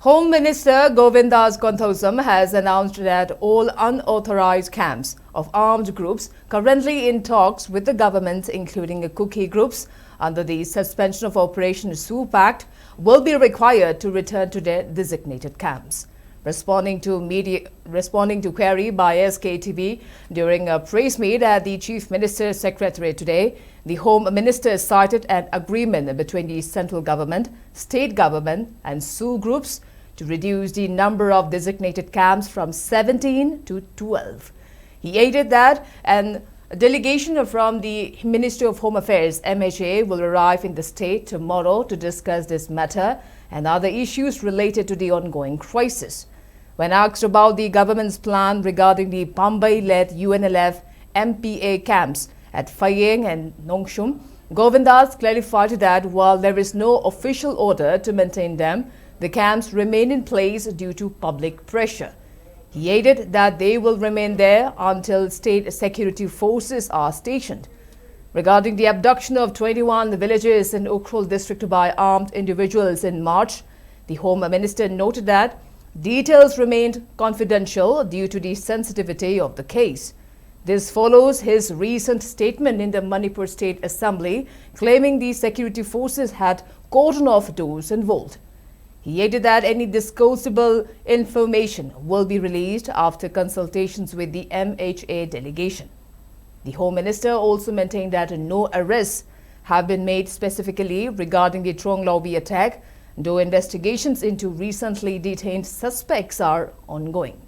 Home Minister KONTHOUJAM has announced that all unauthorized camps of armed groups currently in talks with the government, including Kuki groups, under the Suspension of Operation SoO Pact, will be required to return to their designated camps. Responding to query by SKTV during a press meet at the Chief Minister's Secretariat today, the Home Minister cited an agreement between the central government, state government and SoO groups to reduce the number of designated camps from 17 to 12. He added that a delegation from the Ministry of Home Affairs (MHA) will arrive in the state tomorrow to discuss this matter and other issues related to the ongoing crisis. When asked about the government's plan regarding the Pambai-led UNLF MPA camps at Phayeng and Nongshum, GOVNDAS clarified that while there is no official order to maintain them, the camps remain in place due to public pressure. He added that they will remain there until state security forces are stationed. Regarding the abduction of 21 villages in Ukhrul district by armed individuals in March, the Home Minister noted that details remained confidential due to the sensitivity of the case. This follows his recent statement in the Manipur State Assembly claiming the security forces had cordoned off those involved. He added that any disclosable information will be released after consultations with the MHA delegation. The Home Minister also maintained that no arrests have been made specifically regarding the Tronglawi attack, though investigations into recently detained suspects are ongoing.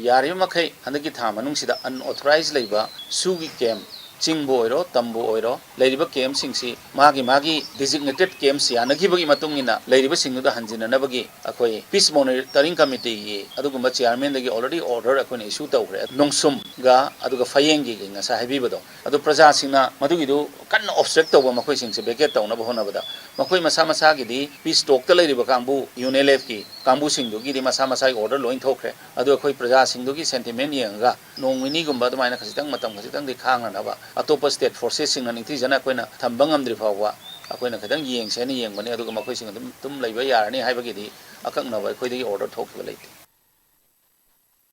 Yarimakai handaki thamanung sida unauthorized labor sugi camp Chingbo oiro tambo oiro leiriba camp singsi magi designated camps yanagibagi matungina leiriba singnuda hanjinanabagi akoi peace monitoring committee gi adugumba chairman dagi already order akoi issue tawre nongsum ga aduga Phayeng gi ngasa habibado adu praja singna madugidu kanna obstruct tawba makoi singse vacate tawnaba honabada makoi masa gi di peace talk ta leiriba kangbu UNLF gi kangbu singdu gi di masa gi order loin thokre adu akoi praja singdu gi sentiment yenga nongmini gumba dumaina khasitang matam khasitang di khangna naba atopa state forces sing nang tijana koina thambang amdri phawa akoina khadang yeng seni yeng bani aduga makoi sing tum laiba yarani haibagi di akak na bai khoi dagi order thokba leite